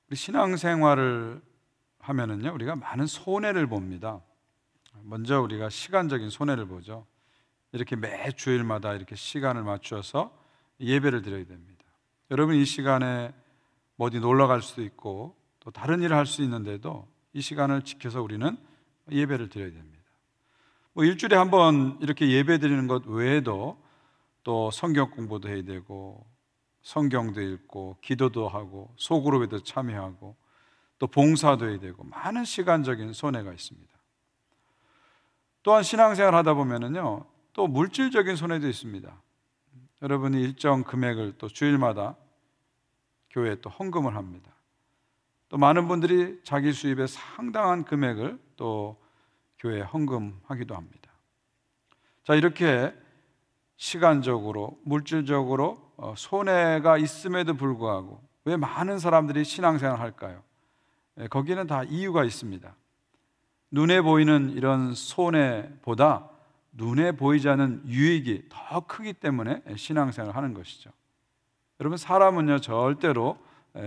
우리 신앙생활을 하면은요, 우리가 많은 손해를 봅니다. 먼저 우리가 시간적인 손해를 보죠. 이렇게 매 주일마다 이렇게 시간을 맞춰서 예배를 드려야 됩니다. 여러분, 이 시간에 뭐 어디 놀러 갈 수도 있고 또 다른 일을 할 수 있는데도 이 시간을 지켜서 우리는 예배를 드려야 됩니다. 뭐 일주일에 한 번 이렇게 예배 드리는 것 외에도 또 성경 공부도 해야 되고 성경도 읽고 기도도 하고 소그룹에도 참여하고 또 봉사도 해야 되고 많은 시간적인 손해가 있습니다. 또한 신앙생활 하다 보면은요, 또 물질적인 손해도 있습니다. 여러분이 일정 금액을 또 주일마다 교회에 또 헌금을 합니다. 또 많은 분들이 자기 수입의 상당한 금액을 또 교회에 헌금하기도 합니다. 자, 이렇게 시간적으로 물질적으로 손해가 있음에도 불구하고 왜 많은 사람들이 신앙생활을 할까요? 거기는 다 이유가 있습니다. 눈에 보이는 이런 손해보다 눈에 보이지 않는 유익이 더 크기 때문에 신앙생활을 하는 것이죠. 여러분, 사람은요 절대로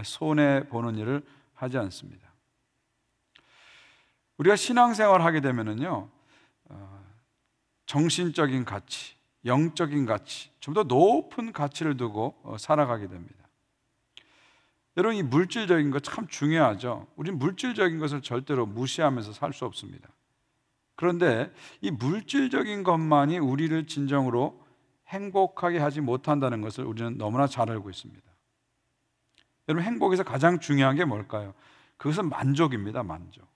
손해보는 일을 하지 않습니다. 우리가 신앙생활을 하게 되면은요, 정신적인 가치, 영적인 가치, 좀 더 높은 가치를 두고 살아가게 됩니다. 여러분, 이 물질적인 거 참 중요하죠. 우리는 물질적인 것을 절대로 무시하면서 살 수 없습니다. 그런데 이 물질적인 것만이 우리를 진정으로 행복하게 하지 못한다는 것을 우리는 너무나 잘 알고 있습니다. 여러분, 행복에서 가장 중요한 게 뭘까요? 그것은 만족입니다. 만족.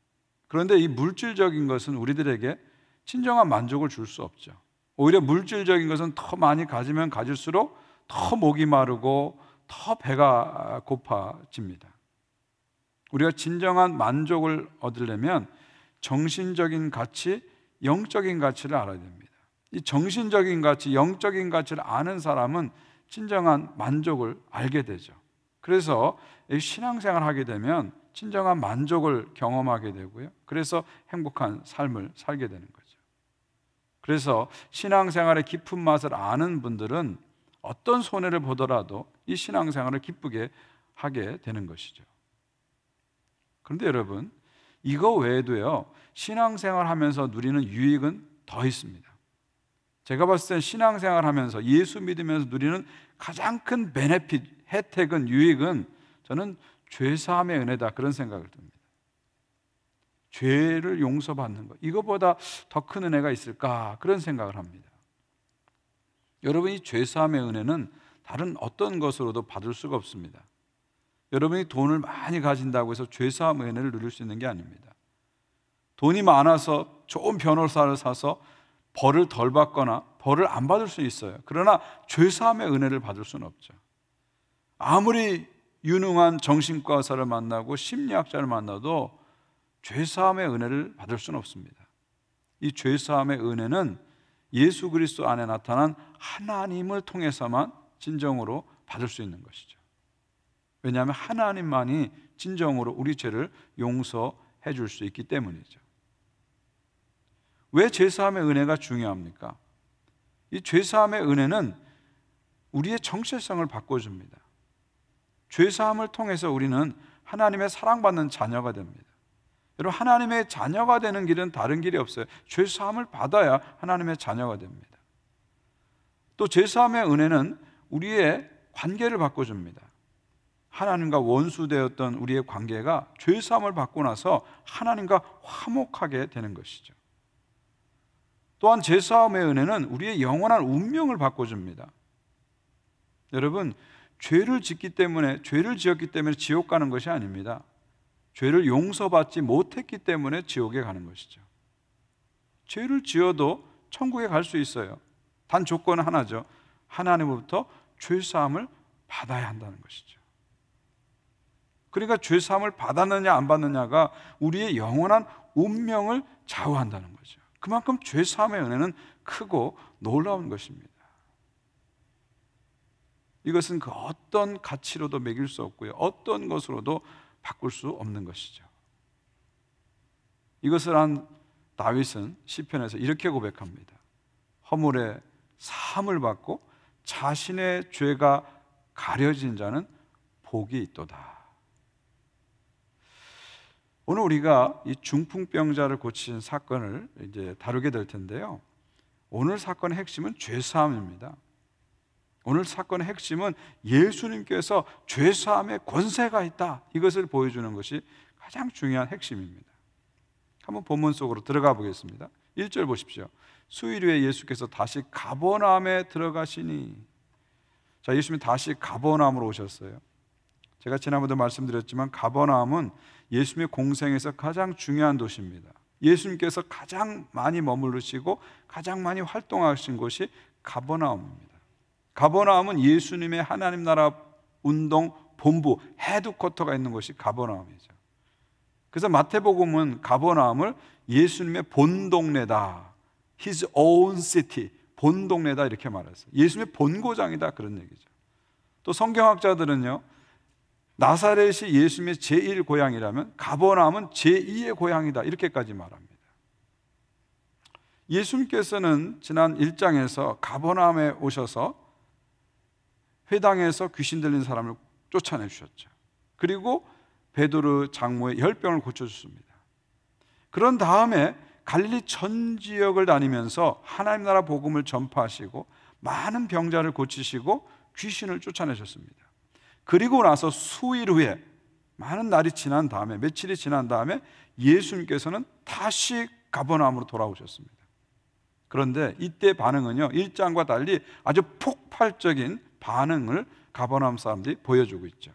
그런데 이 물질적인 것은 우리들에게 진정한 만족을 줄 수 없죠. 오히려 물질적인 것은 더 많이 가지면 가질수록 더 목이 마르고 더 배가 고파집니다. 우리가 진정한 만족을 얻으려면 정신적인 가치, 영적인 가치를 알아야 됩니다. 이 정신적인 가치, 영적인 가치를 아는 사람은 진정한 만족을 알게 되죠. 그래서 신앙생활을 하게 되면 진정한 만족을 경험하게 되고요. 그래서 행복한 삶을 살게 되는 거죠. 그래서 신앙생활의 깊은 맛을 아는 분들은 어떤 손해를 보더라도 이 신앙생활을 기쁘게 하게 되는 것이죠. 그런데 여러분, 이거 외에도요, 신앙생활 하면서 누리는 유익은 더 있습니다. 제가 봤을 땐 신앙생활 하면서 예수 믿으면서 누리는 가장 큰 베네핏, 혜택은, 유익은 저는 죄사함의 은혜다, 그런 생각을 듭니다. 죄를 용서받는 것, 이거보다 더 큰 은혜가 있을까, 그런 생각을 합니다. 여러분이 죄사함의 은혜는 다른 어떤 것으로도 받을 수가 없습니다. 여러분이 돈을 많이 가진다고 해서 죄사함의 은혜를 누릴 수 있는 게 아닙니다. 돈이 많아서 좋은 변호사를 사서 벌을 덜 받거나 벌을 안 받을 수 있어요. 그러나 죄사함의 은혜를 받을 수는 없죠. 아무리 유능한 정신과 의사를 만나고 심리학자를 만나도 죄사함의 은혜를 받을 수는 없습니다. 이 죄사함의 은혜는 예수 그리스도 안에 나타난 하나님을 통해서만 진정으로 받을 수 있는 것이죠. 왜냐하면 하나님만이 진정으로 우리 죄를 용서해 줄 수 있기 때문이죠. 왜 죄사함의 은혜가 중요합니까? 이 죄사함의 은혜는 우리의 정체성을 바꿔줍니다. 죄사함을 통해서 우리는 하나님의 사랑받는 자녀가 됩니다. 여러분, 하나님의 자녀가 되는 길은 다른 길이 없어요. 죄사함을 받아야 하나님의 자녀가 됩니다. 또 죄사함의 은혜는 우리의 관계를 바꿔줍니다. 하나님과 원수되었던 우리의 관계가 죄사함을 받고 나서 하나님과 화목하게 되는 것이죠. 또한 죄사함의 은혜는 우리의 영원한 운명을 바꿔줍니다. 여러분, 죄를 지었기 때문에 지옥 가는 것이 아닙니다. 죄를 용서받지 못했기 때문에 지옥에 가는 것이죠. 죄를 지어도 천국에 갈 수 있어요. 단 조건은 하나죠. 하나님으로부터 죄사함을 받아야 한다는 것이죠. 그러니까 죄사함을 받았느냐 안 받느냐가 우리의 영원한 운명을 좌우한다는 거죠. 그만큼 죄사함의 은혜는 크고 놀라운 것입니다. 이것은 그 어떤 가치로도 매길 수 없고요, 어떤 것으로도 바꿀 수 없는 것이죠. 이것을 한 다윗은 시편에서 이렇게 고백합니다. 허물의 사함을 받고 자신의 죄가 가려진 자는 복이 있도다. 오늘 우리가 이 중풍병자를 고치신 사건을 이제 다루게 될 텐데요. 오늘 사건의 핵심은 죄사함입니다. 오늘 사건의 핵심은 예수님께서 죄사함의 권세가 있다, 이것을 보여주는 것이 가장 중요한 핵심입니다. 한번 본문 속으로 들어가 보겠습니다. 1절 보십시오. 수일 후에 예수께서 다시 가버나움에 들어가시니. 자, 예수님이 다시 가버나움으로 오셨어요. 제가 지난번에도 말씀드렸지만 가버나움은 예수님의 공생에서 가장 중요한 도시입니다. 예수님께서 가장 많이 머무르시고 가장 많이 활동하신 곳이 가버나움입니다. 가버나움은 예수님의 하나님 나라 운동 본부, 헤드쿼터가 있는 곳이 가버나움이죠. 그래서 마태복음은 가버나움을 예수님의 본 동네다, His own city, 본 동네다 이렇게 말했어요. 예수님의 본고장이다, 그런 얘기죠. 또 성경학자들은요, 나사렛이 예수님의 제1고향이라면 가버나움은 제2의 고향이다, 이렇게까지 말합니다. 예수님께서는 지난 1장에서 가버나움에 오셔서 회당에서 귀신 들린 사람을 쫓아내 주셨죠. 그리고 베드로 장모의 열병을 고쳐주셨습니다. 그런 다음에 갈릴리 전 지역을 다니면서 하나님 나라 복음을 전파하시고 많은 병자를 고치시고 귀신을 쫓아내셨습니다. 그리고 나서 수일 후에, 많은 날이 지난 다음에, 며칠이 지난 다음에 예수님께서는 다시 가버나움으로 돌아오셨습니다. 그런데 이때 반응은요, 1장과 달리 아주 폭발적인 반응을 가버나움 사람들이 보여주고 있죠.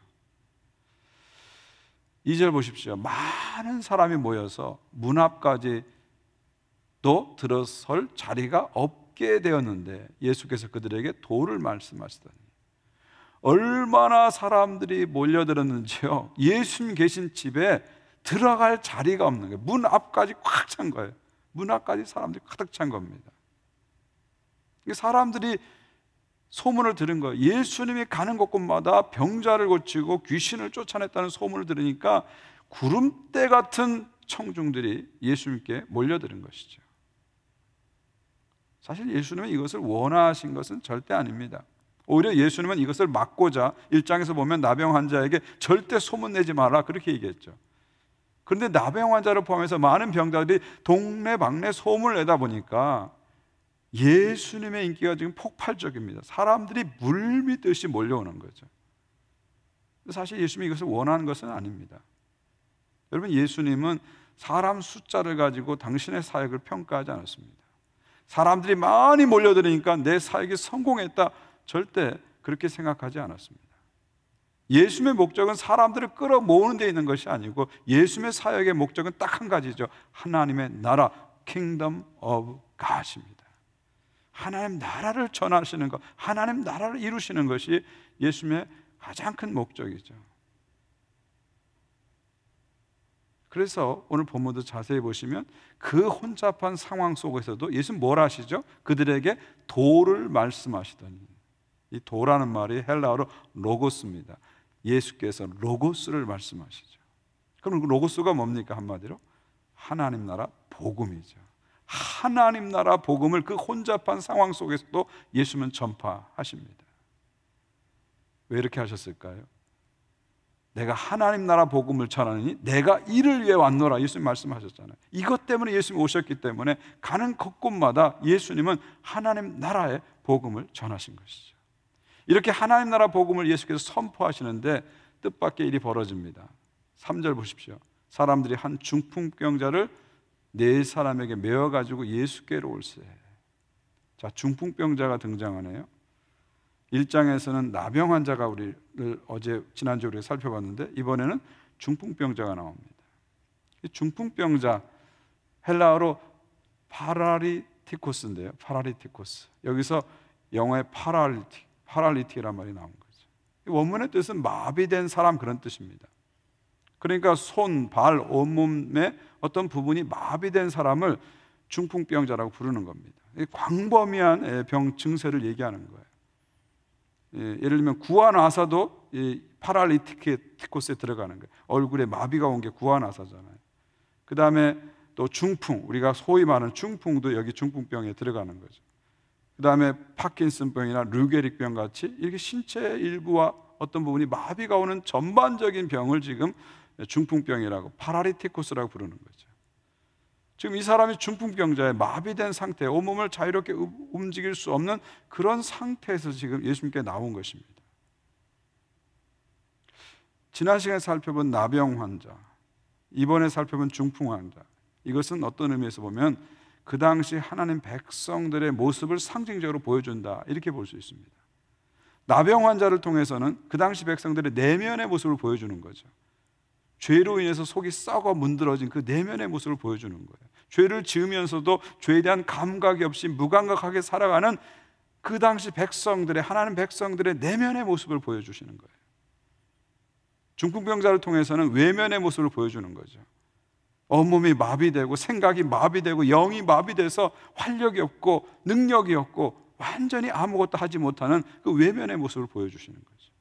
2절 보십시오. 많은 사람이 모여서 문 앞까지도 들어설 자리가 없게 되었는데 예수께서 그들에게 도를 말씀하시더니, 얼마나 사람들이 몰려들었는지요. 예수님 계신 집에 들어갈 자리가 없는 거예요. 문 앞까지 꽉 찬 거예요. 문 앞까지 사람들이 가득 찬 겁니다. 사람들이 소문을 들은 거예요. 예수님이 가는 곳곳마다 병자를 고치고 귀신을 쫓아냈다는 소문을 들으니까 구름대 같은 청중들이 예수님께 몰려드는 것이죠. 사실 예수님은 이것을 원하신 것은 절대 아닙니다. 오히려 예수님은 이것을 막고자 1장에서 보면 나병 환자에게 절대 소문내지 마라, 그렇게 얘기했죠. 그런데 나병 환자를 포함해서 많은 병자들이 동네방네 소문을 내다 보니까 예수님의 인기가 지금 폭발적입니다. 사람들이 물밀듯이 몰려오는 거죠. 사실 예수님이 이것을 원하는 것은 아닙니다. 여러분, 예수님은 사람 숫자를 가지고 당신의 사역을 평가하지 않았습니다. 사람들이 많이 몰려들으니까 내 사역이 성공했다, 절대 그렇게 생각하지 않았습니다. 예수님의 목적은 사람들을 끌어모으는 데 있는 것이 아니고 예수님의 사역의 목적은 딱 한 가지죠. 하나님의 나라, Kingdom of God입니다. 하나님 나라를 전하시는 것, 하나님 나라를 이루시는 것이 예수님의 가장 큰 목적이죠. 그래서 오늘 본문도 자세히 보시면 그 혼잡한 상황 속에서도 예수님 뭘 하시죠? 그들에게 도를 말씀하시더니, 이 도라는 말이 헬라어로 로고스입니다. 예수께서 로고스를 말씀하시죠. 그럼 그 로고스가 뭡니까? 한마디로 하나님 나라 복음이죠. 하나님 나라 복음을 그 혼잡한 상황 속에서도 예수님은 전파하십니다. 왜 이렇게 하셨을까요? 내가 하나님 나라 복음을 전하느니 내가 이를 위해 왔노라, 예수님 말씀하셨잖아요. 이것 때문에 예수님이 오셨기 때문에 가는 곳곳마다 예수님은 하나님 나라의 복음을 전하신 것이죠. 이렇게 하나님 나라 복음을 예수께서 선포하시는데 뜻밖의 일이 벌어집니다. 3절 보십시오. 사람들이 한 중풍병자를 4사람에게 메어가지고 예수께로 올세. 자, 중풍병자가 등장하네요. 1장에서는 나병 환자가 우리를 지난주에 우리가 살펴봤는데 이번에는 중풍병자가 나옵니다. 이 중풍병자, 헬라어로 파라리티코스인데요. 파라리티코스. 여기서 영어의 파랄리틱이란 말이 나온 거죠. 원문의 뜻은 마비된 사람, 그런 뜻입니다. 그러니까 손, 발, 온몸의 어떤 부분이 마비된 사람을 중풍병자라고 부르는 겁니다. 광범위한 병 증세를 얘기하는 거예요. 예를 들면 구아나사도 이 파랄리티코스에 들어가는 거예요. 얼굴에 마비가 온 게 구아나사잖아요. 그 다음에 또 중풍, 우리가 소위 말하는 중풍도 여기 중풍병에 들어가는 거죠. 그 다음에 파킨슨병이나 류게릭병 같이 이렇게 신체 일부와 어떤 부분이 마비가 오는 전반적인 병을 지금 중풍병이라고, 파라리티코스라고 부르는 거죠. 지금 이 사람이 중풍병자에 마비된 상태, 온몸을 자유롭게 움직일 수 없는 그런 상태에서 지금 예수님께 나온 것입니다. 지난 시간에 살펴본 나병 환자, 이번에 살펴본 중풍 환자, 이것은 어떤 의미에서 보면 그 당시 하나님 백성들의 모습을 상징적으로 보여준다, 이렇게 볼 수 있습니다. 나병 환자를 통해서는 그 당시 백성들의 내면의 모습을 보여주는 거죠. 죄로 인해서 속이 썩어 문드러진 그 내면의 모습을 보여주는 거예요. 죄를 지으면서도 죄에 대한 감각이 없이 무감각하게 살아가는 그 당시 백성들의, 하나님 백성들의 내면의 모습을 보여주시는 거예요. 중풍병자를 통해서는 외면의 모습을 보여주는 거죠. 온몸이 마비되고 생각이 마비되고 영이 마비돼서 활력이 없고 능력이 없고 완전히 아무것도 하지 못하는 그 외면의 모습을 보여주시는 거죠.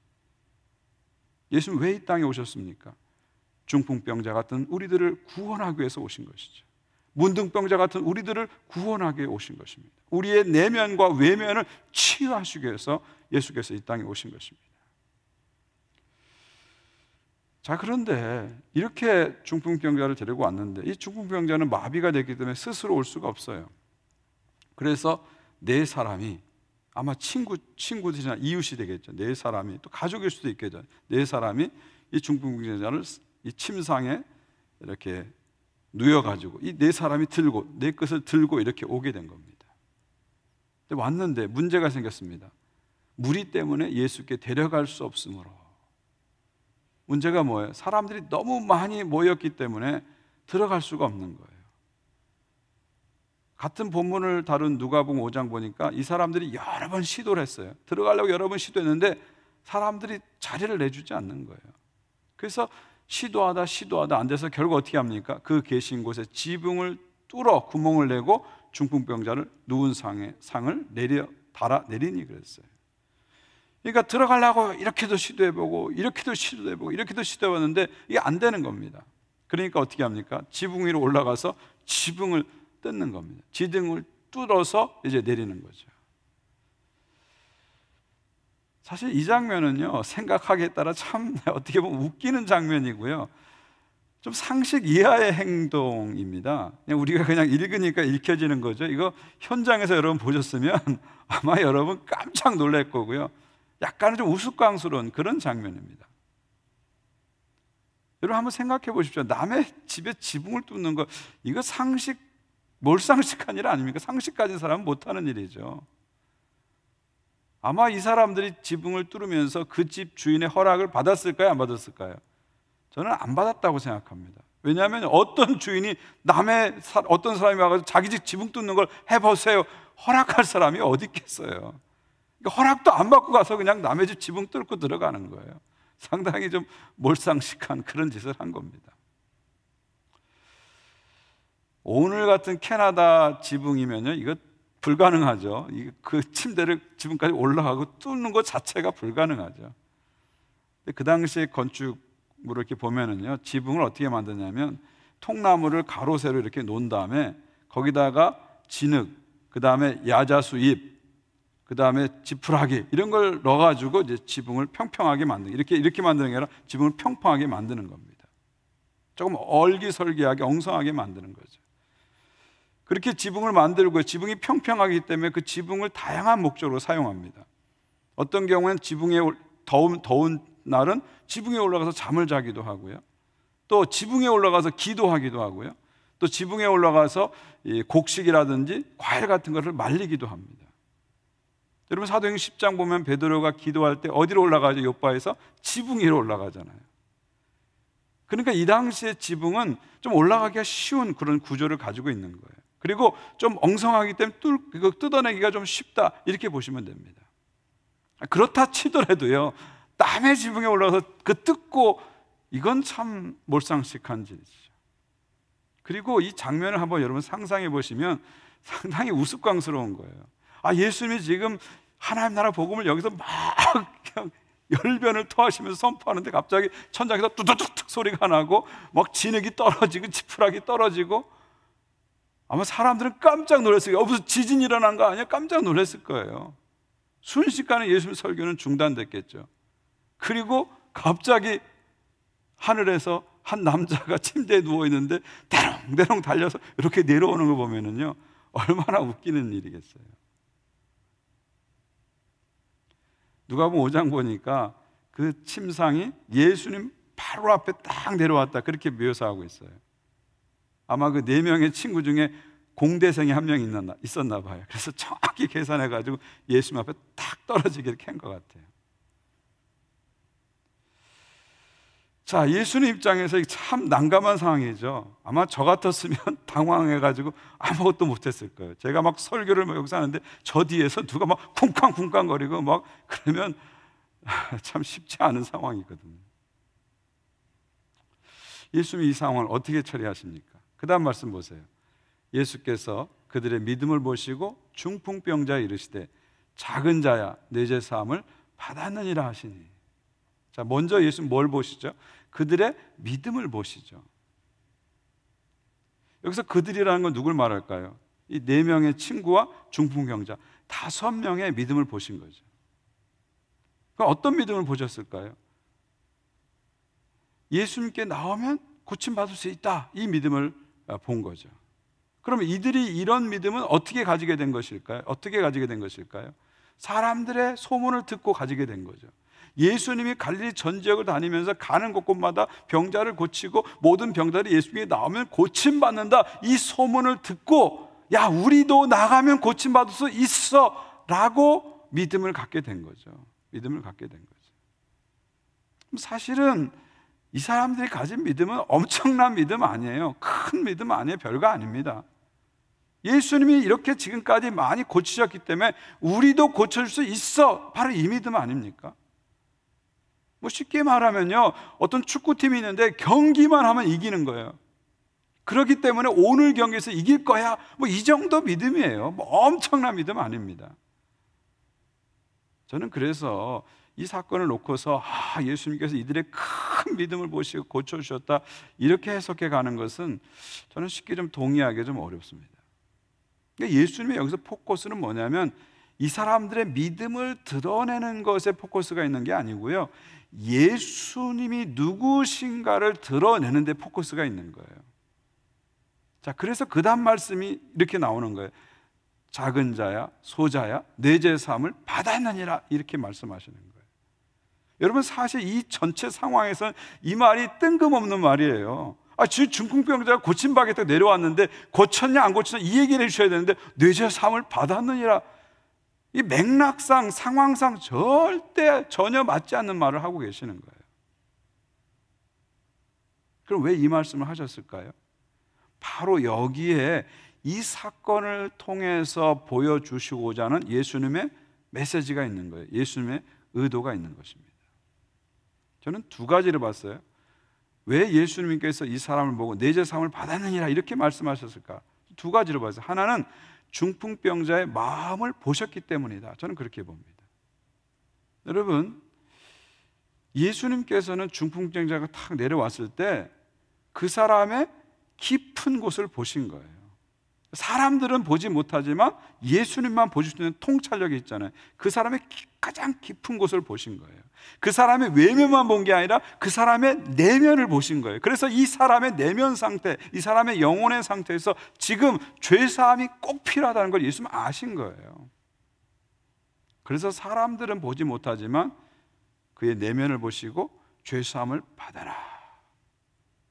예수는 왜 이 땅에 오셨습니까? 중풍병자 같은 우리들을 구원하기 위해서 오신 것이죠. 문둥병자 같은 우리들을 구원하기 위해 오신 것입니다. 우리의 내면과 외면을 치유하시기 위해서 예수께서 이 땅에 오신 것입니다. 자, 그런데 이렇게 중풍병자를 데리고 왔는데 이 중풍병자는 마비가 됐기 때문에 스스로 올 수가 없어요. 그래서 네 사람이, 아마 친구들이나 이웃이 되겠죠. 네 사람이, 또 가족일 수도 있겠죠. 네 사람이 이 중풍병자를 이 침상에 이렇게 누워가지고 이 네 사람이 들고, 네 것을 들고 이렇게 오게 된 겁니다. 근데 왔는데 문제가 생겼습니다. 무리 때문에 예수께 데려갈 수 없으므로. 문제가 뭐예요? 사람들이 너무 많이 모였기 때문에 들어갈 수가 없는 거예요. 같은 본문을 다룬 누가복음 5장 보니까 이 사람들이 여러 번 시도를 했어요. 들어가려고 여러 번 시도했는데 사람들이 자리를 내주지 않는 거예요. 그래서 시도하다 안 돼서 결국 어떻게 합니까? 그 계신 곳에 지붕을 뚫어 구멍을 내고 중풍병자를 누운 상을 달아 내리니 그랬어요. 그러니까 들어가려고 이렇게도 시도해보고 이렇게도 시도해보고 이렇게도 시도해봤는데 이게 안 되는 겁니다. 그러니까 어떻게 합니까? 지붕 위로 올라가서 지붕을 뜯는 겁니다. 지붕을 뚫어서 이제 내리는 거죠. 사실 이 장면은요, 생각하기에 따라 참 어떻게 보면 웃기는 장면이고요, 좀 상식 이하의 행동입니다. 우리가 그냥 읽으니까 읽혀지는 거죠. 이거 현장에서 여러분 보셨으면 아마 여러분 깜짝 놀랄 거고요, 약간은 좀 우스꽝스러운 그런 장면입니다. 여러분 한번 생각해 보십시오. 남의 집에 지붕을 뚫는 거, 이거 몰상식한 일 아닙니까? 상식 가진 사람은 못하는 일이죠. 아마 이 사람들이 지붕을 뚫으면서 그 집 주인의 허락을 받았을까요? 안 받았을까요? 저는 안 받았다고 생각합니다. 왜냐하면 어떤 주인이 어떤 사람이 와서 자기 집 지붕 뚫는 걸 해보세요, 허락할 사람이 어디 있겠어요? 그러니까 허락도 안 받고 가서 그냥 남의 집 지붕 뚫고 들어가는 거예요. 상당히 좀 몰상식한 그런 짓을 한 겁니다. 오늘 같은 캐나다 지붕이면요, 이거 불가능하죠. 그 침대를 지붕까지 올라가고 뚫는 것 자체가 불가능하죠. 근데 그 당시에 건축물을 이렇게 보면은요, 지붕을 어떻게 만드냐면 통나무를 가로 세로 이렇게 놓은 다음에 거기다가 진흙, 그 다음에 야자수 잎, 그 다음에 지푸라기 이런 걸 넣어가지고 이제 지붕을 평평하게 만드는, 이렇게 만드는 게 아니라 지붕을 평평하게 만드는 겁니다. 조금 얼기설기하게 엉성하게 만드는 거죠. 그렇게 지붕을 만들고, 지붕이 평평하기 때문에 그 지붕을 다양한 목적으로 사용합니다. 어떤 경우에는 지붕에 더운 날은 지붕에 올라가서 잠을 자기도 하고요, 또 지붕에 올라가서 기도하기도 하고요, 또 지붕에 올라가서 곡식이라든지 과일 같은 것을 말리기도 합니다. 여러분 사도행전 10장 보면 베드로가 기도할 때 어디로 올라가죠? 요바에서 지붕 위로 올라가잖아요. 그러니까 이 당시의 지붕은 좀 올라가기가 쉬운 그런 구조를 가지고 있는 거예요. 그리고 좀 엉성하기 때문에 이거 뜯어내기가 좀 쉽다, 이렇게 보시면 됩니다. 그렇다 치더라도요, 남의 지붕에 올라가서 그 뜯고, 이건 참 몰상식한 짓이죠. 그리고 이 장면을 한번 여러분 상상해 보시면 상당히 우스꽝스러운 거예요. 예수님이 지금 하나님 나라 복음을 여기서 막 그냥 열변을 토하시면서 선포하는데 갑자기 천장에서 뚜두둑 소리가 나고 막 진흙이 떨어지고 지푸라기 떨어지고, 아마 사람들은 깜짝 놀랐어요. 무슨 지진이 일어난 거 아니야? 깜짝 놀랐을 거예요. 순식간에 예수님 설교는 중단됐겠죠. 그리고 갑자기 하늘에서 한 남자가 침대에 누워 있는데 대롱대롱 달려서 이렇게 내려오는 거 보면은요, 얼마나 웃기는 일이겠어요. 누가복음 5장 보니까 그 침상이 예수님 바로 앞에 딱 내려왔다, 그렇게 묘사하고 있어요. 아마 그 4명의 친구 중에 공대생이 한 명 있었나 봐요. 그래서 정확히 계산해가지고 예수님 앞에 딱 떨어지게 이렇게 한 것 같아요. 자, 예수님 입장에서 참 난감한 상황이죠. 아마 저 같았으면 당황해가지고 아무것도 못했을 거예요. 제가 막 설교를 여기서 하는데 저 뒤에서 누가 막 쿵쾅쿵쾅거리고 막 그러면 참 쉽지 않은 상황이거든요. 예수님이 이 상황을 어떻게 처리하십니까? 그 다음 말씀 보세요. 예수께서 그들의 믿음을 보시고 중풍병자에 이르시되 작은 자야 내 죄 사함을 받았느니라 하시니. 자, 먼저 예수님 뭘 보시죠? 그들의 믿음을 보시죠. 여기서 그들이라는 건 누굴 말할까요? 이 4명의 친구와 중풍병자 5명의 믿음을 보신 거죠. 그럼 어떤 믿음을 보셨을까요? 예수님께 나오면 고침받을 수 있다, 이 믿음을 본 거죠. 그러면 이들이 이런 믿음은 어떻게 가지게 된 것일까요? 어떻게 가지게 된 것일까요? 사람들의 소문을 듣고 가지게 된 거죠. 예수님이 갈릴리 전 지역을 다니면서 가는 곳곳마다 병자를 고치고 모든 병자들이 예수님께 나오면 고침받는다, 이 소문을 듣고 야, 우리도 나가면 고침받을 수 있어 라고 믿음을 갖게 된 거죠. 믿음을 갖게 된 거죠. 사실은 이 사람들이 가진 믿음은 엄청난 믿음 아니에요. 큰 믿음 아니에요. 별거 아닙니다. 예수님이 이렇게 지금까지 많이 고치셨기 때문에 우리도 고쳐줄 수 있어, 바로 이 믿음 아닙니까? 뭐 쉽게 말하면요, 어떤 축구팀이 있는데 경기만 하면 이기는 거예요. 그렇기 때문에 오늘 경기에서 이길 거야, 뭐 이 정도 믿음이에요. 뭐 엄청난 믿음 아닙니다. 저는 그래서 이 사건을 놓고서 예수님께서 이들의 큰 믿음을 보시고 고쳐주셨다, 이렇게 해석해 가는 것은 저는 쉽게 좀 동의하기 좀 어렵습니다. 예수님의 여기서 포커스는 뭐냐면 이 사람들의 믿음을 드러내는 것에 포커스가 있는 게 아니고요, 예수님이 누구신가를 드러내는 데 포커스가 있는 거예요. 자, 그래서 그 다음 말씀이 이렇게 나오는 거예요. 작은 자야 소자야 내 죄 사함을 받았느니라, 이렇게 말씀하시는 거예요. 여러분, 사실 이 전체 상황에서는 이 말이 뜬금없는 말이에요. 중풍병자가 고침받겠다고 내려왔는데 고쳤냐 안 고쳤냐 이 얘기를 해주셔야 되는데 내 죄 사함을 받았느니라, 이 맥락상 상황상 절대 전혀 맞지 않는 말을 하고 계시는 거예요. 그럼 왜 이 말씀을 하셨을까요? 바로 여기에 이 사건을 통해서 보여주시고자 하는 예수님의 메시지가 있는 거예요. 예수님의 의도가 있는 것입니다. 저는 2가지를 봤어요. 왜 예수님께서 이 사람을 보고 내 죄 사함을 받았느니라 이렇게 말씀하셨을까? 2가지로 봤어요. 하나는 중풍병자의 마음을 보셨기 때문이다, 저는 그렇게 봅니다. 여러분, 예수님께서는 중풍병자가 탁 내려왔을 때 그 사람의 깊은 곳을 보신 거예요. 사람들은 보지 못하지만 예수님만 보실 수 있는 통찰력이 있잖아요. 그 사람의 가장 깊은 곳을 보신 거예요. 그 사람의 외면만 본 게 아니라 그 사람의 내면을 보신 거예요. 그래서 이 사람의 내면 상태, 이 사람의 영혼의 상태에서 지금 죄사함이 꼭 필요하다는 걸 예수님은 아신 거예요. 그래서 사람들은 보지 못하지만 그의 내면을 보시고 죄사함을 받아라,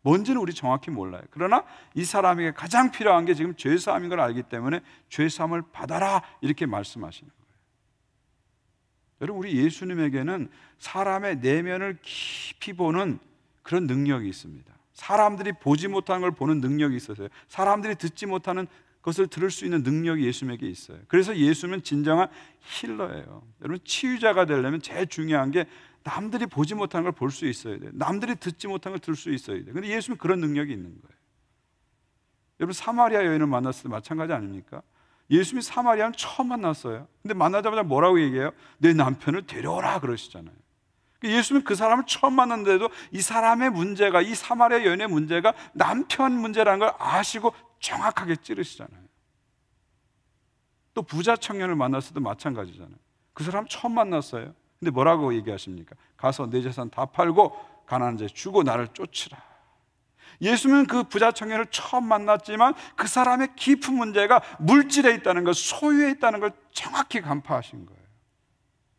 뭔지는 우리 정확히 몰라요. 그러나 이 사람에게 가장 필요한 게 지금 죄사함인 걸 알기 때문에 죄사함을 받아라, 이렇게 말씀하시는 거예요. 여러분, 우리 예수님에게는 사람의 내면을 깊이 보는 그런 능력이 있습니다. 사람들이 보지 못하는 걸 보는 능력이 있어서요. 사람들이 듣지 못하는 것을 들을 수 있는 능력이 예수님에게 있어요. 그래서 예수님은 진정한 힐러예요. 여러분, 치유자가 되려면 제일 중요한 게 남들이 보지 못하는 걸 볼 수 있어야 돼요. 남들이 듣지 못하는 걸 들을 수 있어야 돼요. 근데 예수님은 그런 능력이 있는 거예요. 여러분, 사마리아 여인을 만났을 때 마찬가지 아닙니까? 예수님이 사마리아는 처음 만났어요. 근데 만나자마자 뭐라고 얘기해요? 내 남편을 데려오라 그러시잖아요. 예수님은 그 사람을 처음 만났는데도 이 사람의 문제가, 이 사마리아 여인의 문제가 남편 문제라는 걸 아시고 정확하게 찌르시잖아요. 또 부자 청년을 만났을 때도 마찬가지잖아요. 그 사람 처음 만났어요. 근데 뭐라고 얘기하십니까? 가서 내 재산 다 팔고 가난한 자에 주고 나를 쫓으라. 예수님은 그 부자 청년을 처음 만났지만 그 사람의 깊은 문제가 물질에 있다는 것, 소유에 있다는 걸 정확히 간파하신 거예요.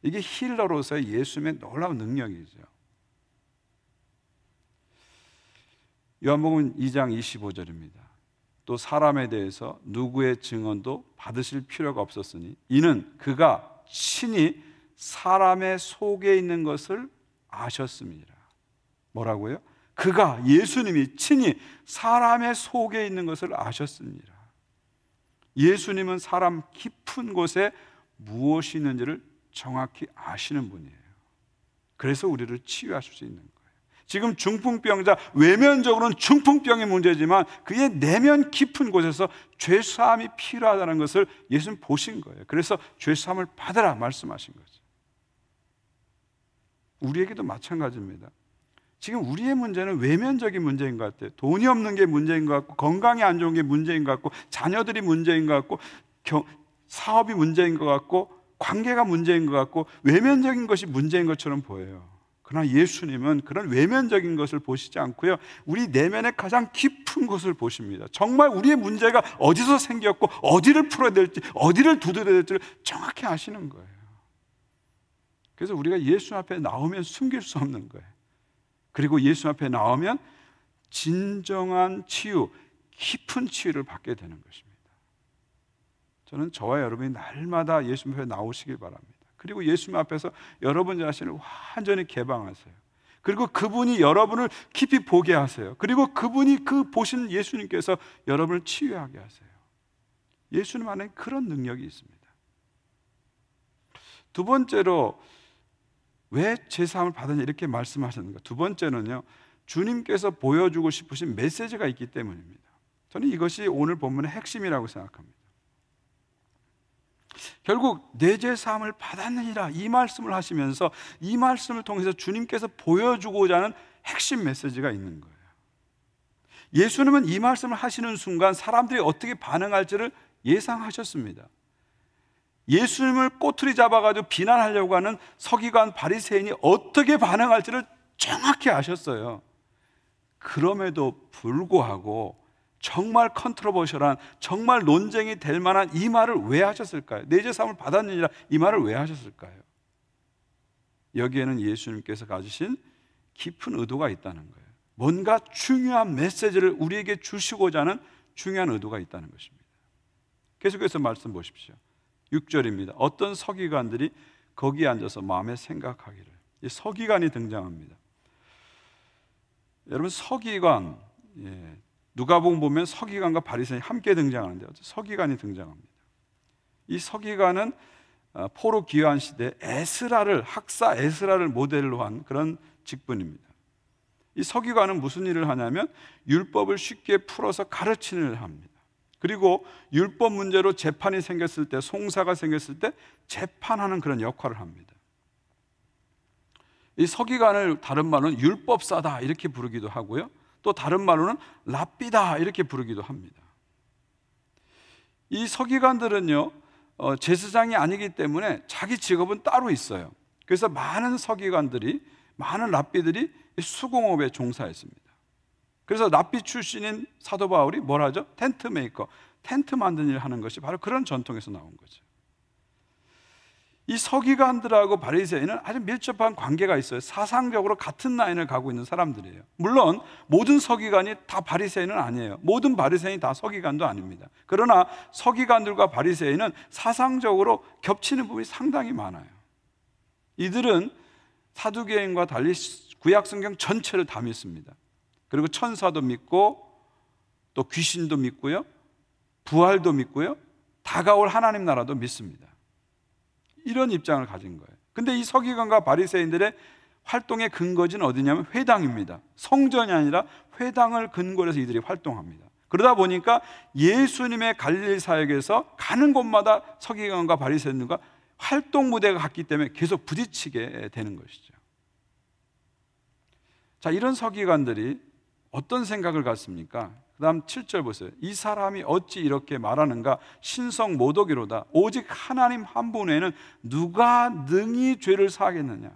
이게 힐러로서의 예수님의 놀라운 능력이죠. 요한복음 2장 25절입니다. 또 사람에 대해서 누구의 증언도 받으실 필요가 없었으니 이는 그가 친히 사람의 속에 있는 것을 아셨습니다. 뭐라고요? 그가, 예수님이 친히 사람의 속에 있는 것을 아셨습니다. 예수님은 사람 깊은 곳에 무엇이 있는지를 정확히 아시는 분이에요. 그래서 우리를 치유하실 수 있는 거예요. 지금 중풍병자, 외면적으로는 중풍병의 문제지만 그의 내면 깊은 곳에서 죄사함이 필요하다는 것을 예수님 보신 거예요. 그래서 죄사함을 받으라 말씀하신 거죠. 우리에게도 마찬가지입니다. 지금 우리의 문제는 외면적인 문제인 것 같아요. 돈이 없는 게 문제인 것 같고, 건강이 안 좋은 게 문제인 것 같고, 자녀들이 문제인 것 같고, 사업이 문제인 것 같고, 관계가 문제인 것 같고, 외면적인 것이 문제인 것처럼 보여요. 그러나 예수님은 그런 외면적인 것을 보시지 않고요, 우리 내면의 가장 깊은 것을 보십니다. 정말 우리의 문제가 어디서 생겼고 어디를 풀어야 될지, 어디를 두드려야 될지를 정확히 아시는 거예요. 그래서 우리가 예수 앞에 나오면 숨길 수 없는 거예요. 그리고 예수 앞에 나오면 진정한 치유, 깊은 치유를 받게 되는 것입니다. 저는 저와 여러분이 날마다 예수 앞에 나오시길 바랍니다. 그리고 예수님 앞에서 여러분 자신을 완전히 개방하세요. 그리고 그분이 여러분을 깊이 보게 하세요. 그리고 그분이 그 보신 예수님께서 여러분을 치유하게 하세요. 예수님 안에 그런 능력이 있습니다. 두 번째로 왜 제사함을 받았냐 이렇게 말씀하셨는가? 두 번째는요, 주님께서 보여주고 싶으신 메시지가 있기 때문입니다. 저는 이것이 오늘 본문의 핵심이라고 생각합니다. 결국 내 죄 사함을 받았느니라 이 말씀을 하시면서 이 말씀을 통해서 주님께서 보여주고자 하는 핵심 메시지가 있는 거예요. 예수님은 이 말씀을 하시는 순간 사람들이 어떻게 반응할지를 예상하셨습니다. 예수님을 꼬투리 잡아가지고 비난하려고 하는 서기관 바리새인이 어떻게 반응할지를 정확히 아셨어요. 그럼에도 불구하고 정말 컨트로버셜한, 정말 논쟁이 될 만한 이 말을 왜 하셨을까요? 내 죄 사함을 받았느니라 이 말을 왜 하셨을까요? 여기에는 예수님께서 가지신 깊은 의도가 있다는 거예요. 뭔가 중요한 메시지를 우리에게 주시고자 하는 중요한 의도가 있다는 것입니다. 계속해서 말씀 보십시오. 6절입니다. 어떤 서기관들이 거기에 앉아서 마음에 생각하기를. 이 서기관이 등장합니다. 여러분, 서기관, 누가복음 보면 서기관과 바리새인이 함께 등장하는데 서기관이 등장합니다. 이 서기관은 포로 귀환 시대 에스라를, 학사 에스라를 모델로 한 그런 직분입니다. 이 서기관은 무슨 일을 하냐면 율법을 쉽게 풀어서 가르치는 일을 합니다. 그리고 율법 문제로 재판이 생겼을 때, 송사가 생겼을 때 재판하는 그런 역할을 합니다. 이 서기관을 다른 말로는 율법사다 이렇게 부르기도 하고요, 또 다른 말로는 랍비다 이렇게 부르기도 합니다. 이 서기관들은요, 제사장이 아니기 때문에 자기 직업은 따로 있어요. 그래서 많은 서기관들이, 많은 랍비들이 수공업에 종사했습니다. 그래서 랍비 출신인 사도 바울이 뭘 하죠? 텐트 메이커, 텐트 만드는 일을 하는 것이 바로 그런 전통에서 나온 거죠. 이 서기관들하고 바리새인은 아주 밀접한 관계가 있어요. 사상적으로 같은 라인을 가고 있는 사람들이에요. 물론 모든 서기관이 다 바리새인은 아니에요. 모든 바리새인이 다 서기관도 아닙니다. 그러나 서기관들과 바리새인은 사상적으로 겹치는 부분이 상당히 많아요. 이들은 사두개인과 달리 구약 성경 전체를 다 믿습니다. 그리고 천사도 믿고 또 귀신도 믿고요, 부활도 믿고요, 다가올 하나님 나라도 믿습니다. 이런 입장을 가진 거예요. 근데 이 서기관과 바리새인들의 활동의 근거지는 어디냐면 회당입니다. 성전이 아니라 회당을 근거로 해서 이들이 활동합니다. 그러다 보니까 예수님의 갈릴리 사역에서 가는 곳마다 서기관과 바리새인들과 활동 무대가 같기 때문에 계속 부딪히게 되는 것이죠. 자, 이런 서기관들이 어떤 생각을 갖습니까? 그 다음 7절 보세요. 이 사람이 어찌 이렇게 말하는가? 신성 모독이로다. 오직 하나님 한 분 외에는 누가 능히 죄를 사하겠느냐?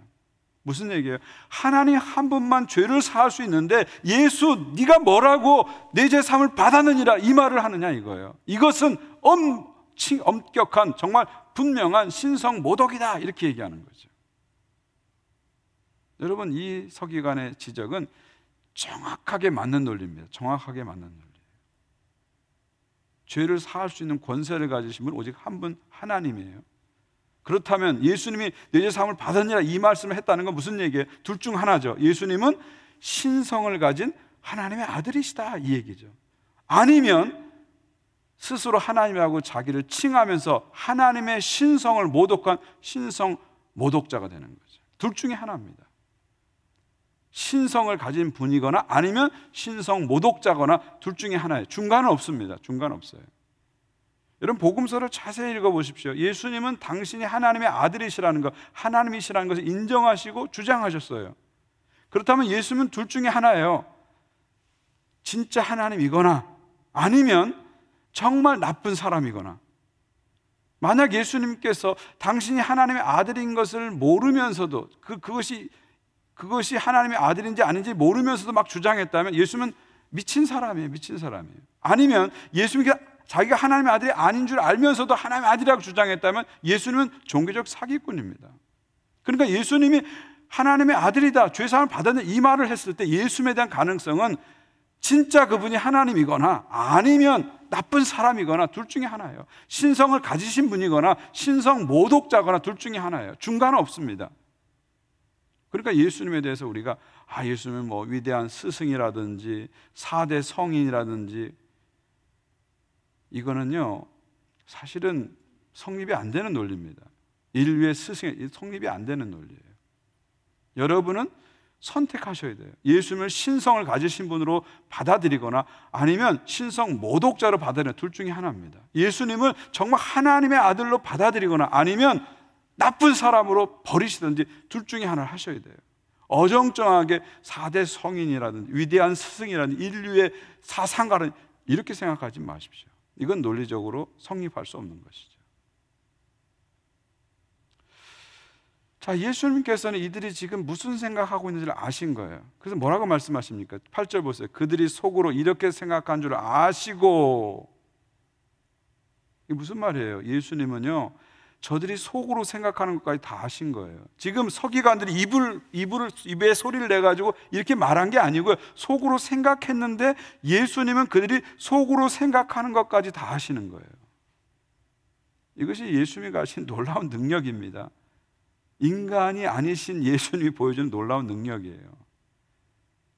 무슨 얘기예요? 하나님 한 분만 죄를 사할 수 있는데 예수 네가 뭐라고 내 죄 사함을 받았느니라 이 말을 하느냐 이거예요. 이것은 엄격한 정말 분명한 신성 모독이다 이렇게 얘기하는 거죠. 여러분, 이 서기관의 지적은 정확하게 맞는 논리입니다. 정확하게 맞는 논리예요. 죄를 사할 수 있는 권세를 가지신 분 오직 한 분 하나님이에요. 그렇다면 예수님이 내 죄 사함을 받았느니라 이 말씀을 했다는 건 무슨 얘기예요? 둘 중 하나죠. 예수님은 신성을 가진 하나님의 아들이시다 이 얘기죠. 아니면 스스로 하나님이라고 자기를 칭하면서 하나님의 신성을 모독한 신성 모독자가 되는 거죠. 둘 중에 하나입니다. 신성을 가진 분이거나 아니면 신성 모독자거나 둘 중에 하나예요. 중간은 없습니다. 중간 없어요. 여러분, 복음서를 자세히 읽어보십시오. 예수님은 당신이 하나님의 아들이시라는 것, 하나님이시라는 것을 인정하시고 주장하셨어요. 그렇다면 예수님은 둘 중에 하나예요. 진짜 하나님이거나 아니면 정말 나쁜 사람이거나. 만약 예수님께서 당신이 하나님의 아들인 것을 모르면서도 그것이 하나님의 아들인지 아닌지 모르면서도 막 주장했다면 예수님은 미친 사람이에요. 미친 사람이에요. 아니면 예수님이 자기가 하나님의 아들이 아닌 줄 알면서도 하나님의 아들이라고 주장했다면 예수님은 종교적 사기꾼입니다. 그러니까 예수님이 하나님의 아들이다, 죄사함을 받았는 이 말을 했을 때 예수님에 대한 가능성은 진짜 그분이 하나님이거나 아니면 나쁜 사람이거나 둘 중에 하나예요. 신성을 가지신 분이거나 신성 모독자거나 둘 중에 하나예요. 중간은 없습니다. 그러니까 예수님에 대해서 우리가 예수님은 뭐 위대한 스승이라든지 4대 성인이라든지 이거는요 사실은 성립이 안 되는 논리입니다. 인류의 스승이 성립이 안 되는 논리예요. 여러분은 선택하셔야 돼요. 예수님을 신성을 가지신 분으로 받아들이거나 아니면 신성 모독자로 받아들이는 둘 중에 하나입니다. 예수님을 정말 하나님의 아들로 받아들이거나 아니면 나쁜 사람으로 버리시든지 둘 중에 하나를 하셔야 돼요. 어정쩡하게 4대 성인이라든지 위대한 스승이라든지 인류의 사상가는 이렇게 생각하지 마십시오. 이건 논리적으로 성립할 수 없는 것이죠. 자, 예수님께서는 이들이 지금 무슨 생각하고 있는지를 아신 거예요. 그래서 뭐라고 말씀하십니까? 8절 보세요. 그들이 속으로 이렇게 생각한 줄 아시고. 이게 무슨 말이에요? 예수님은요 저들이 속으로 생각하는 것까지 다 아신 거예요. 지금 서기관들이 입에 소리를 내가지고 이렇게 말한 게 아니고요, 속으로 생각했는데 예수님은 그들이 속으로 생각하는 것까지 다 아시는 거예요. 이것이 예수님이 가진 놀라운 능력입니다. 인간이 아니신 예수님이 보여주는 놀라운 능력이에요.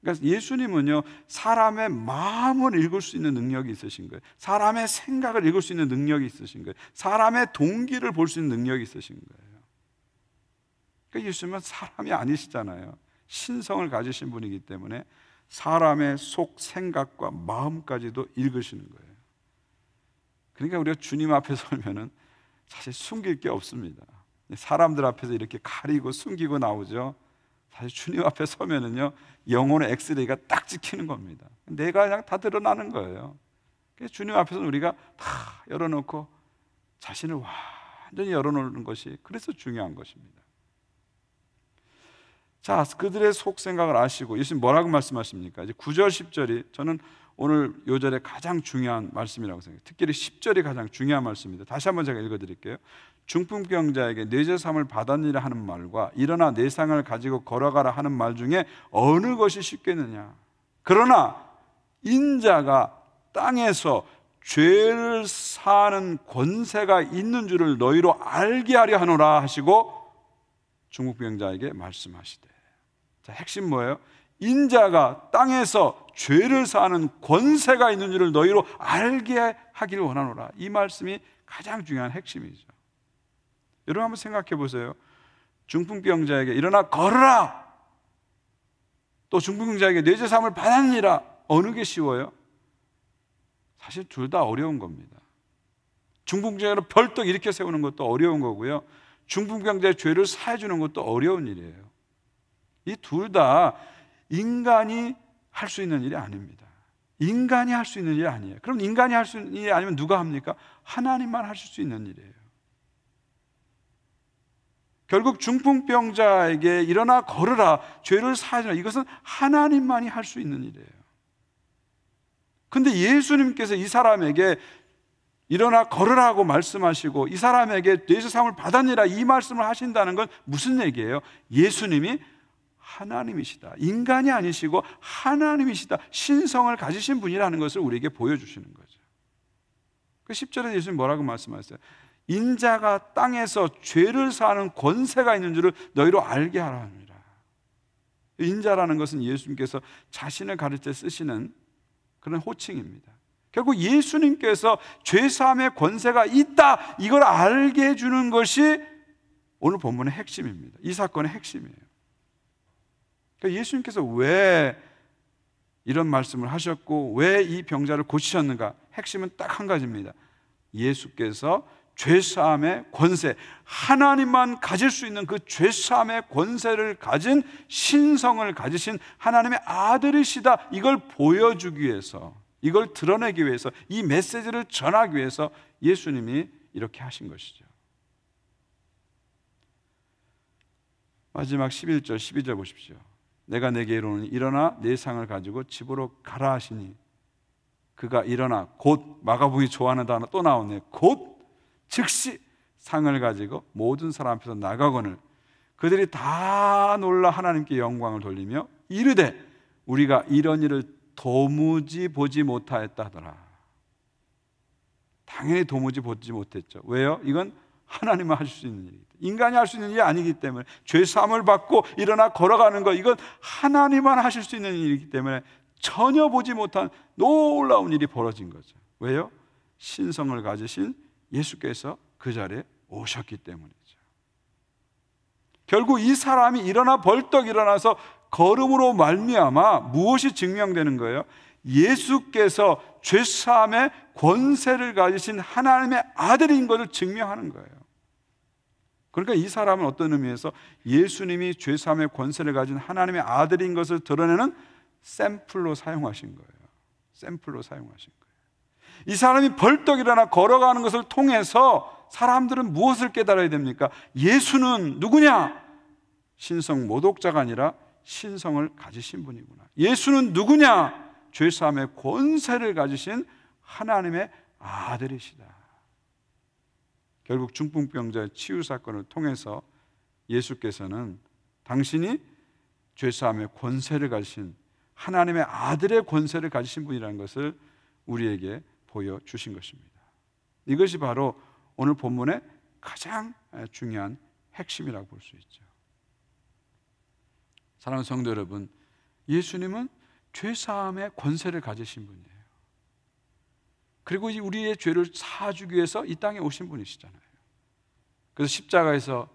그러니까 예수님은요 사람의 마음을 읽을 수 있는 능력이 있으신 거예요. 사람의 생각을 읽을 수 있는 능력이 있으신 거예요. 사람의 동기를 볼 수 있는 능력이 있으신 거예요. 그러니까 예수님은 사람이 아니시잖아요. 신성을 가지신 분이기 때문에 사람의 속 생각과 마음까지도 읽으시는 거예요. 그러니까 우리가 주님 앞에 서면은 사실 숨길 게 없습니다. 사람들 앞에서 이렇게 가리고 숨기고 나오죠. 사실 주님 앞에 서면은요 영혼의 엑스레이가 딱 찍히는 겁니다. 내가 그냥 다 드러나는 거예요. 그래서 주님 앞에서는 우리가 다 열어놓고 자신을 완전히 열어놓는 것이 그래서 중요한 것입니다. 자, 그들의 속 생각을 아시고 예수님 뭐라고 말씀하십니까? 이제 9절 10절이 저는 오늘 요 절에 가장 중요한 말씀이라고 생각해요. 특별히 10절이 가장 중요한 말씀입니다. 다시 한번 제가 읽어드릴게요. 중풍병자에게 내 죄 사함을 받았느니라 하는 말과 일어나 내 상을 가지고 걸어가라 하는 말 중에 어느 것이 쉽겠느냐. 그러나 인자가 땅에서 죄를 사는 권세가 있는 줄을 너희로 알게 하려 하노라 하시고 중풍병자에게 말씀하시되. 자, 핵심 뭐예요? 인자가 땅에서 죄를 사는 권세가 있는 줄을 너희로 알게 하기를 원하노라. 이 말씀이 가장 중요한 핵심이죠. 여러분 한번 생각해 보세요. 중풍병자에게 일어나 걸으라, 또 중풍병자에게 내 죄 사함을 받았느니라. 어느 게 쉬워요? 사실 둘 다 어려운 겁니다. 중풍병자를 벌떡 일으켜 세우는 것도 어려운 거고요, 중풍병자의 죄를 사해 주는 것도 어려운 일이에요. 이 둘 다 인간이 할 수 있는 일이 아닙니다. 인간이 할 수 있는 일이 아니에요. 그럼 인간이 할 수 있는 일이 아니면 누가 합니까? 하나님만 하실 수 있는 일이에요. 결국 중풍병자에게 일어나 걸으라, 죄를 사하라, 이것은 하나님만이 할 수 있는 일이에요. 근데 예수님께서 이 사람에게 일어나 걸으라고 말씀하시고 이 사람에게 예수 사함을 받았느니라 이 말씀을 하신다는 건 무슨 얘기예요? 예수님이 하나님이시다, 인간이 아니시고 하나님이시다, 신성을 가지신 분이라는 것을 우리에게 보여주시는 거죠. 그 10절에 예수님 뭐라고 말씀하셨어요? 인자가 땅에서 죄를 사하는 권세가 있는 줄을 너희로 알게 하라 합니다. 인자라는 것은 예수님께서 자신을 가르칠 때 쓰시는 그런 호칭입니다. 결국 예수님께서 죄사함의 권세가 있다, 이걸 알게 해주는 것이 오늘 본문의 핵심입니다. 이 사건의 핵심이에요. 그러니까 예수님께서 왜 이런 말씀을 하셨고 왜 이 병자를 고치셨는가? 핵심은 딱 한 가지입니다. 예수께서 죄사함의 권세, 하나님만 가질 수 있는 그 죄사함의 권세를 가진 신성을 가지신 하나님의 아들이시다, 이걸 보여주기 위해서, 이걸 드러내기 위해서, 이 메시지를 전하기 위해서 예수님이 이렇게 하신 것이죠. 마지막 11절 12절 보십시오. 내가 내게 이르노니 일어나 내 상을 가지고 집으로 가라 하시니 그가 일어나 곧, 마가복음이 좋아하는 단어 또 나오네요. 곧 즉시 상을 가지고 모든 사람 앞에서 나가거늘 그들이 다 놀라 하나님께 영광을 돌리며 이르되 우리가 이런 일을 도무지 보지 못하였다 하더라. 당연히 도무지 보지 못했죠. 왜요? 이건 하나님만 하실 수 있는 일이기 때문에, 인간이 할 수 있는 일이 아니기 때문에, 죄사함을 받고 일어나 걸어가는 것, 이건 하나님만 하실 수 있는 일이기 때문에 전혀 보지 못한 놀라운 일이 벌어진 거죠. 왜요? 신성을 가지신 예수께서 그 자리에 오셨기 때문이죠. 결국 이 사람이 일어나 벌떡 일어나서 걸음으로 말미암아 무엇이 증명되는 거예요? 예수께서 죄사함의 권세를 가지신 하나님의 아들인 것을 증명하는 거예요. 그러니까 이 사람은 어떤 의미에서 예수님이 죄사함의 권세를 가진 하나님의 아들인 것을 드러내는 샘플로 사용하신 거예요. 샘플로 사용하신 거예요. 이 사람이 벌떡 일어나 걸어가는 것을 통해서 사람들은 무엇을 깨달아야 됩니까? 예수는 누구냐? 신성 모독자가 아니라 신성을 가지신 분이구나. 예수는 누구냐? 죄사함의 권세를 가지신 하나님의 아들이시다. 결국 중풍병자의 치유 사건을 통해서 예수께서는 당신이 죄사함의 권세를 가지신 하나님의 아들의 권세를 가지신 분이라는 것을 우리에게 보여주신 것입니다. 이것이 바로 오늘 본문의 가장 중요한 핵심이라고 볼 수 있죠. 사랑하는 성도 여러분, 예수님은 죄사함의 권세를 가지신 분이에요. 그리고 우리의 죄를 사하주기 위해서 이 땅에 오신 분이시잖아요. 그래서 십자가에서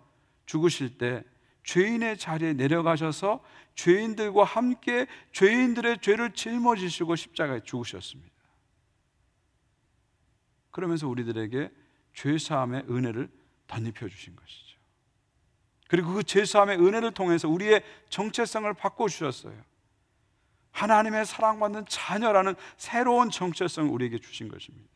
죽으실 때 죄인의 자리에 내려가셔서 죄인들과 함께 죄인들의 죄를 짊어지시고 십자가에 죽으셨습니다. 그러면서 우리들에게 죄사함의 은혜를 덧입혀 주신 것이죠. 그리고 그 죄사함의 은혜를 통해서 우리의 정체성을 바꿔주셨어요. 하나님의 사랑받는 자녀라는 새로운 정체성을 우리에게 주신 것입니다.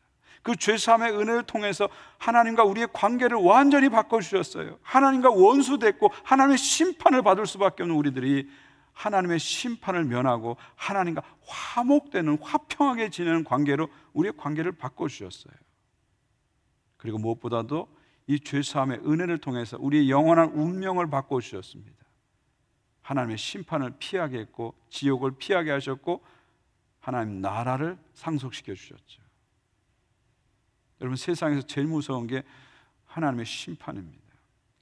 그 죄사함의 은혜를 통해서 하나님과 우리의 관계를 완전히 바꿔주셨어요. 하나님과 원수됐고 하나님의 심판을 받을 수밖에 없는 우리들이 하나님의 심판을 면하고 하나님과 화목되는, 화평하게 지내는 관계로 우리의 관계를 바꿔주셨어요. 그리고 무엇보다도 이 죄사함의 은혜를 통해서 우리의 영원한 운명을 바꿔주셨습니다. 하나님의 심판을 피하게 했고 지옥을 피하게 하셨고 하나님 나라를 상속시켜 주셨죠. 여러분, 세상에서 제일 무서운 게 하나님의 심판입니다.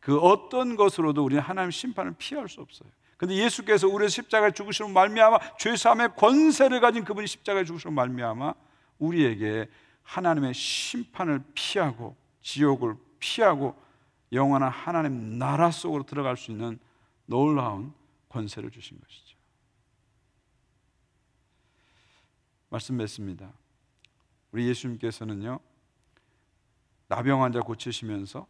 그 어떤 것으로도 우리는 하나님의 심판을 피할 수 없어요. 그런데 예수께서 우리의 십자가에 죽으심으로 말미암아 죄사함의 권세를 가진 그분이 십자가에 죽으심으로 말미암아 우리에게 하나님의 심판을 피하고 지옥을 피하고 영원한 하나님 나라 속으로 들어갈 수 있는 놀라운 권세를 주신 것이죠. 말씀 맺습니다. 우리 예수님께서는요, 나병 환자 고치시면서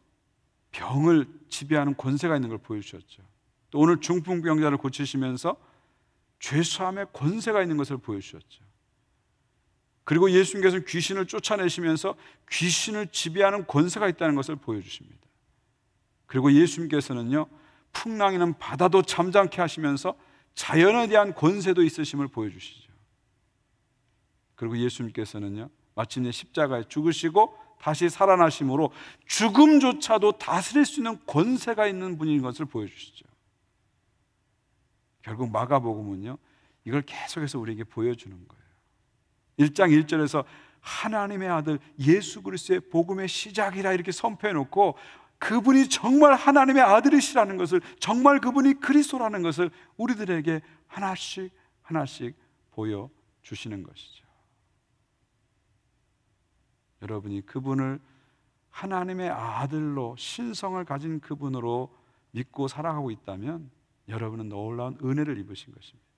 병을 지배하는 권세가 있는 걸 보여주셨죠. 또 오늘 중풍병자를 고치시면서 죄사함의 권세가 있는 것을 보여주셨죠. 그리고 예수님께서는 귀신을 쫓아내시면서 귀신을 지배하는 권세가 있다는 것을 보여주십니다. 그리고 예수님께서는요, 풍랑이는 바다도 잠잠케 하시면서 자연에 대한 권세도 있으심을 보여주시죠. 그리고 예수님께서는요, 마침내 십자가에 죽으시고 다시 살아나심으로 죽음조차도 다스릴 수 있는 권세가 있는 분인 것을 보여주시죠. 결국 마가복음은요, 이걸 계속해서 우리에게 보여주는 거예요. 1장 1절에서 하나님의 아들 예수 그리스도의 복음의 시작이라 이렇게 선포해 놓고, 그분이 정말 하나님의 아들이시라는 것을, 정말 그분이 그리스도라는 것을 우리들에게 하나씩 하나씩 보여주시는 것이죠. 여러분이 그분을 하나님의 아들로, 신성을 가진 그분으로 믿고 살아가고 있다면 여러분은 놀라운 은혜를 입으신 것입니다.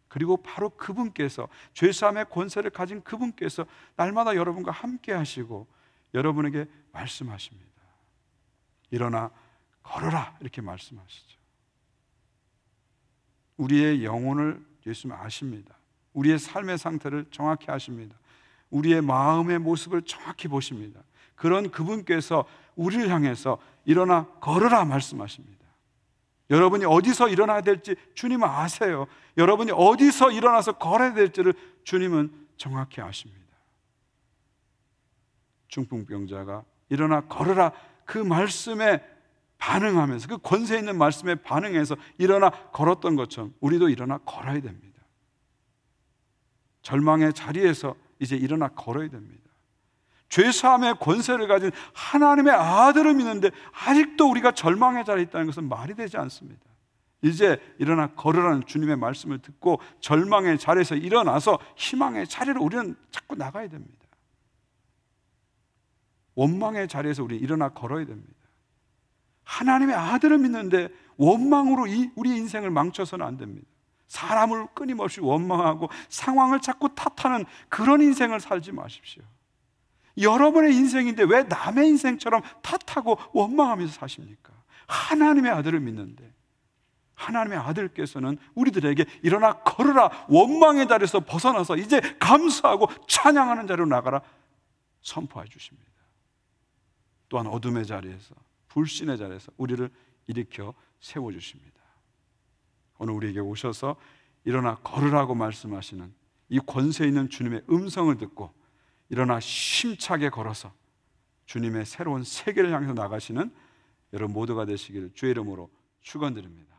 그리고 바로 그분께서, 죄사함의 권세를 가진 그분께서 날마다 여러분과 함께 하시고 여러분에게 말씀하십니다. 일어나 걸어라, 이렇게 말씀하시죠. 우리의 영혼을 예수님 아십니다. 우리의 삶의 상태를 정확히 아십니다. 우리의 마음의 모습을 정확히 보십니다. 그런 그분께서 우리를 향해서 일어나 걸어라 말씀하십니다. 여러분이 어디서 일어나야 될지 주님은 아세요. 여러분이 어디서 일어나서 걸어야 될지를 주님은 정확히 아십니다. 중풍병자가 일어나 걸어라 그 말씀에 반응하면서, 그 권세 있는 말씀에 반응해서 일어나 걸었던 것처럼 우리도 일어나 걸어야 됩니다. 절망의 자리에서 이제 일어나 걸어야 됩니다. 죄사함의 권세를 가진 하나님의 아들을 믿는데 아직도 우리가 절망의 자리에 있다는 것은 말이 되지 않습니다. 이제 일어나 걸으라는 주님의 말씀을 듣고 절망의 자리에서 일어나서 희망의 자리로 우리는 자꾸 나가야 됩니다. 원망의 자리에서 우리 일어나 걸어야 됩니다. 하나님의 아들을 믿는데 원망으로 우리 인생을 망쳐서는 안 됩니다. 사람을 끊임없이 원망하고 상황을 자꾸 탓하는 그런 인생을 살지 마십시오. 여러분의 인생인데 왜 남의 인생처럼 탓하고 원망하면서 사십니까? 하나님의 아들을 믿는데 하나님의 아들께서는 우리들에게 일어나 걸으라, 원망의 자리에서 벗어나서 이제 감사하고 찬양하는 자리로 나가라 선포해 주십니다. 또한 어둠의 자리에서, 불신의 자리에서 우리를 일으켜 세워주십니다. 오늘 우리에게 오셔서 일어나 걸으라고 말씀하시는 이 권세 있는 주님의 음성을 듣고 일어나 힘차게 걸어서 주님의 새로운 세계를 향해서 나가시는 여러분 모두가 되시기를 주의 이름으로 축원드립니다.